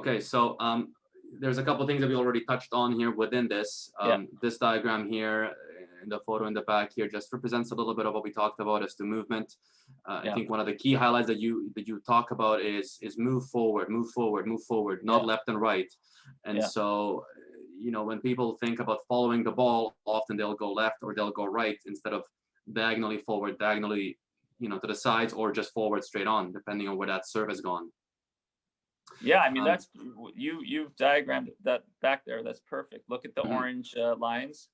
Okay, so there's a couple things that we already touched on here within this. Yeah. This diagram here, in the photo in the back here, just represents a little bit of what we talked about as to movement. I think one of the key highlights that you talk about is move forward, move forward, move forward, not left and right. And so, you know, when people think about following the ball, often they'll go left or they'll go right instead of diagonally forward, diagonally, you know, to the sides, or just forward straight on, depending on where that serve has gone. Yeah, I mean, that's you've diagrammed that back there. That's perfect. Look at the orange lines,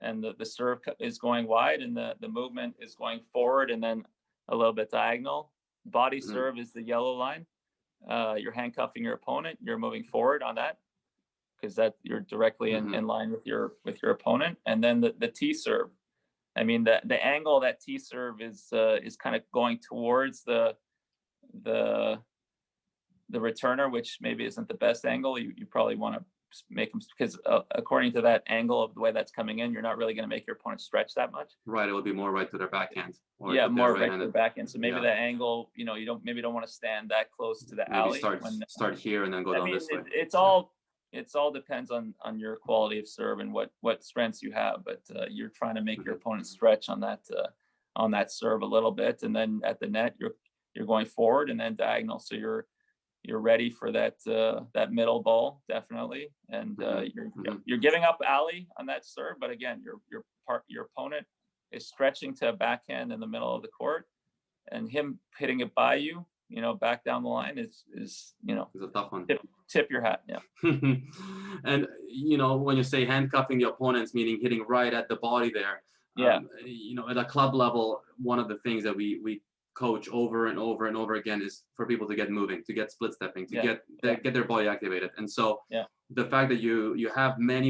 and the serve is going wide, and the movement is going forward, and then a little bit diagonal. Body serve is the yellow line. You're handcuffing your opponent. You're moving forward on that because that you're directly in line with your opponent. And then the T serve. I mean, the angle of that T serve is kind of going towards the returner, which maybe isn't the best angle. You probably want to make them, because according to that angle of the way that's coming in, you're not really going to make your opponent stretch that much. Right, it would be more right to their backhand. Yeah, more right to their backhand. So maybe that angle, you know, you don't want to stand that close to the alley. Start here and then go down this way. It's all depends on your quality of serve and what strengths you have. But you're trying to make your opponent stretch on that serve a little bit, and then at the net you're going forward and then diagonal. So you're ready for that middle ball, definitely, and you're giving up alley on that serve, but again, your opponent is stretching to a backhand in the middle of the court, and him hitting it by you, you know, back down the line is you know, it's a tough one. Tip your hat, yeah. And you know, when you say handcuffing the opponents, meaning hitting right at the body there. You know, at a club level, one of the things that we coach over and over and over again is for people to get moving, to get split stepping, to get their body activated. And so the fact that you have many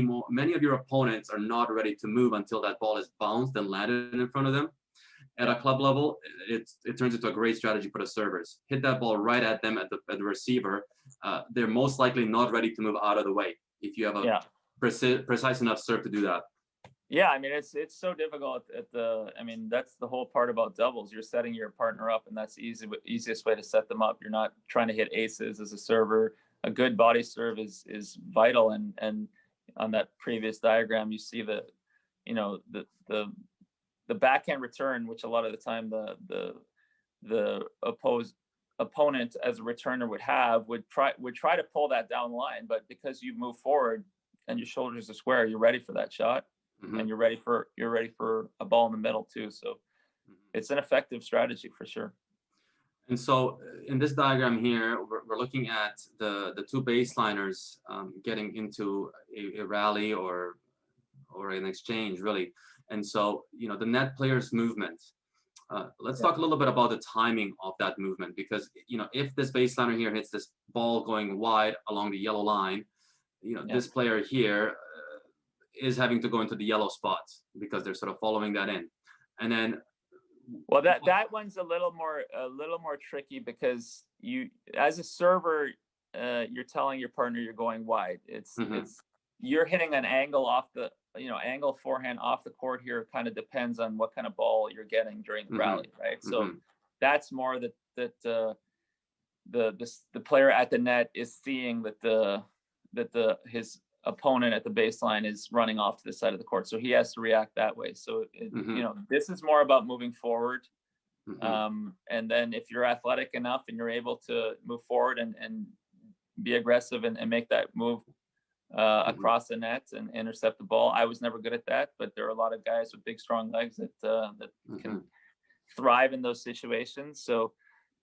of your opponents are not ready to move until that ball is bounced and landed in front of them. At a club level, it turns into a great strategy for the servers. Hit that ball right at them, at the receiver. They're most likely not ready to move out of the way if you have a precise enough serve to do that. Yeah, I mean, it's so difficult I mean, that's the whole part about doubles. You're setting your partner up, and that's the easiest way to set them up. You're not trying to hit aces as a server. A good body serve is vital. And on that previous diagram, you see the backhand return, which a lot of the time the opponent as a returner would try to pull that down the line, but because you move forward and your shoulders are square, you're ready for that shot. And you're ready for a ball in the middle too. So it's an effective strategy for sure. And so in this diagram here, we're looking at the two baseliners getting into a rally or an exchange, really. And so, you know, the net player's movement. Let's talk a little bit about the timing of that movement, because, you know, if this baseliner here hits this ball going wide along the yellow line, you know, this player here is having to go into the yellow spots because they're sort of following that in. And then that one's a little more tricky, because you, as a server, you're telling your partner you're going wide. It's you're hitting an angle off the angle forehand off the court here. Kind of depends on what kind of ball you're getting during the rally, right? So that's more that the player at the net is seeing that his opponent at the baseline is running off to the side of the court, so he has to react that way. So you know, this is more about moving forward, and then if you're athletic enough and you're able to move forward and be aggressive and make that move across the net and intercept the ball. I was never good at that, but there are a lot of guys with big strong legs that can thrive in those situations. So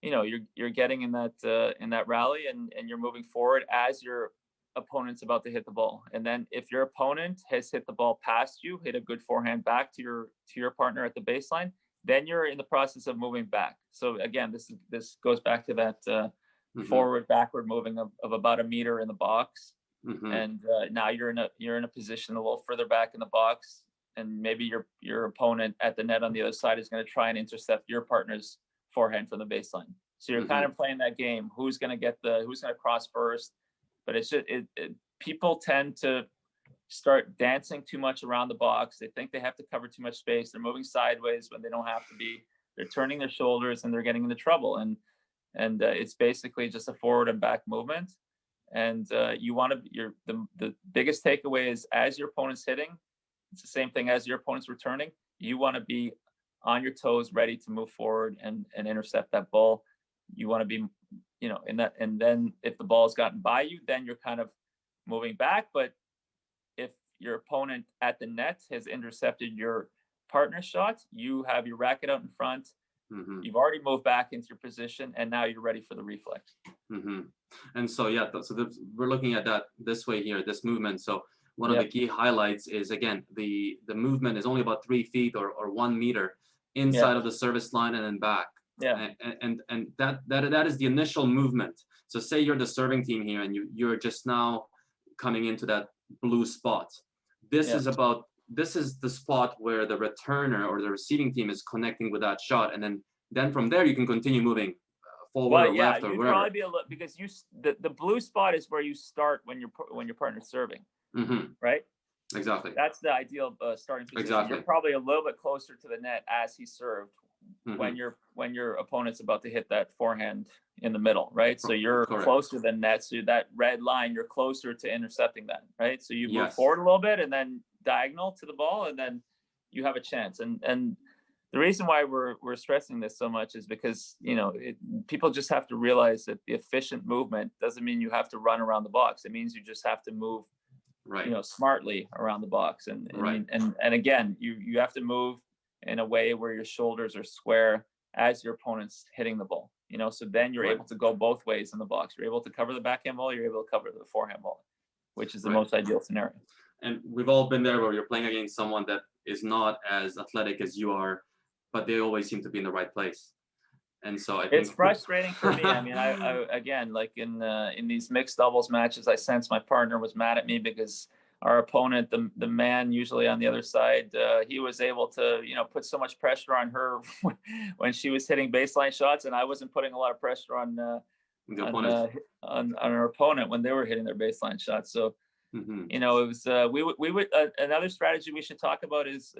you know, you're getting in that rally and you're moving forward as your opponent's about to hit the ball. And then if your opponent has hit the ball past you, hit a good forehand back to your partner at the baseline, then you're in the process of moving back. So again, this goes back to that forward backward moving of about a meter in the box. And now you're in a position a little further back in the box, and maybe your opponent at the net on the other side is going to try and intercept your partner's forehand from the baseline. So you're kind of playing that game. Who's going to cross first? But it's just people tend to start dancing too much around the box. They think they have to cover too much space. They're moving sideways when they don't have to be. They're turning their shoulders and they're getting into trouble. And it's basically just a forward and back movement. And you want to, the biggest takeaway is as your opponent's hitting, it's the same thing as your opponent's returning. You want to be on your toes, ready to move forward and intercept that ball. You want to be, in that, and then if the ball's gotten by you, then you're kind of moving back. But if your opponent at the net has intercepted your partner shot, you have your racket out in front. You've already moved back into your position, and now you're ready for the reflex. And so, yeah, we're looking at that this way here, this movement. So one of the key highlights is, again, the movement is only about 3 feet or 1 meter inside of the service line and then back. And that is the initial movement. So say you're the serving team here, and you're just now coming into that blue spot. This is the spot where the returner or the receiving team is connecting with that shot, and then from there you can continue moving forward or left or wherever. Probably be a little, because the blue spot is where you start when your partner's serving, right? Exactly. That's the ideal starting position. Exactly. You're probably a little bit closer to the net as he served when your opponent's about to hit that forehand in the middle, right? So you're closer to the net. So that red line, you're closer to intercepting that, right? So you move forward a little bit and then diagonal to the ball, and then you have a chance. And the reason why we're stressing this so much is because people just have to realize that the efficient movement doesn't mean you have to run around the box. It means you just have to move smartly around the box. And again, you have to move in a way where your shoulders are square as your opponent's hitting the ball. So then you're able to go both ways in the box. You're able to cover the backhand volley, you're able to cover the forehand volley, which is the most ideal scenario. And we've all been there where you're playing against someone that is not as athletic as you are, but they always seem to be in the right place. And so I think it's frustrating for me. I mean, I again, like in these mixed doubles matches, I sense my partner was mad at me because our opponent, the man usually on the other side, he was able to, put so much pressure on her when she was hitting baseline shots, and I wasn't putting a lot of pressure on our opponent when they were hitting their baseline shots. So, it was we would another strategy we should talk about is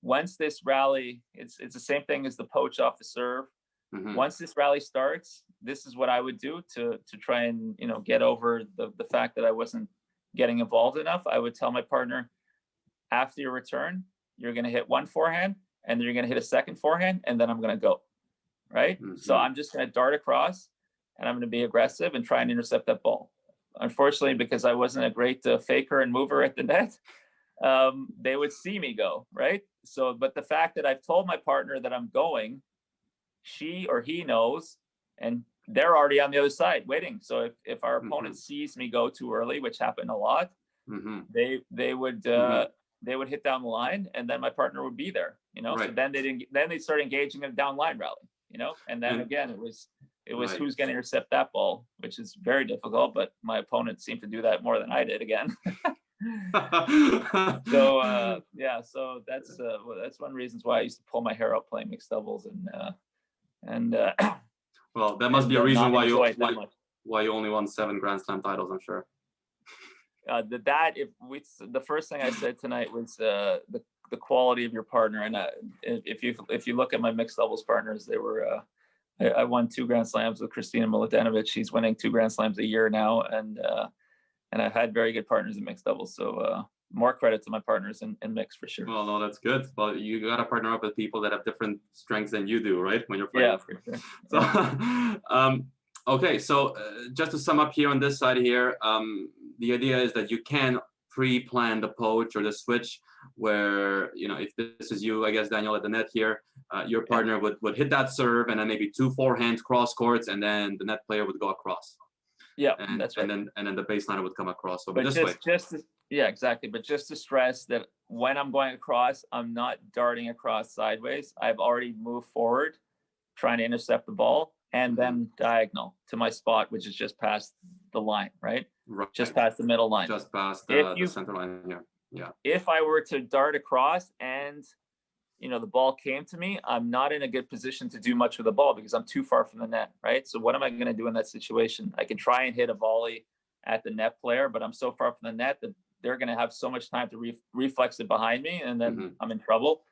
once this rally, it's the same thing as the poach off the serve. Once this rally starts, this is what I would do to try and get over the fact that I wasn't getting involved enough. I would tell my partner, after your return, you're going to hit one forehand, and then you're going to hit a second forehand, and then I'm going to go, right? So I'm just going to dart across, and I'm going to be aggressive and try and intercept that ball. Unfortunately, because I wasn't a great faker and mover at the net, they would see me go, right? So, but the fact that I've told my partner that I'm going, she or he knows, and they're already on the other side waiting. So if our opponent sees me go too early, which happened a lot, they would hit down the line, and then my partner would be there, So then they start engaging in a down line rally, and then again it was who's going to intercept that ball, which is very difficult. But my opponent seemed to do that more than I did again. So so that's one reason why I used to pull my hair out playing mixed doubles and well, that must be a reason why you only won 7 Grand Slam titles, I'm sure. The first thing I said tonight was the quality of your partner, and if you look at my mixed doubles partners, they were I won 2 Grand Slams with Kristina Milutinovic. She's winning 2 Grand Slams a year now, and I've had very good partners in mixed doubles. So more credit to my partners in mixed for sure. Well, no, that's good. But you got to partner up with people that have different strengths than you do, right? When you're playing. Yeah, for sure. So, okay, so just to sum up here on this side here, the idea is that you can pre-plan the poach or the switch where, if this is you, I guess, Daniel, at the net here, your partner would hit that serve, and then maybe 2 forehands cross courts, and then the net player would go across. Yeah, and, that's right. And then the baseliner would come across over but this way. Exactly. But just to stress that when I'm going across, I'm not darting across sideways. I've already moved forward, trying to intercept the ball, and then diagonal to my spot, which is just past the line, right? Just past the middle line. Just past the center line here. Yeah. If I were to dart across and the ball came to me, I'm not in a good position to do much with the ball because I'm too far from the net, right? So what am I going to do in that situation? I can try and hit a volley at the net player, but I'm so far from the net that they're going to have so much time to reflex it behind me, and then I'm in trouble.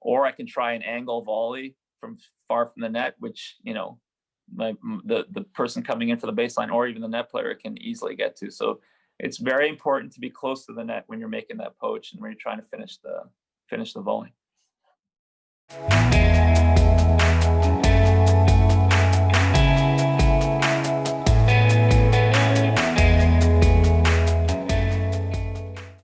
Or I can try an angle volley from far from the net, which, the person coming in for the baseline or even the net player can easily get to. So it's very important to be close to the net when you're making that poach and when you're trying to finish the volley.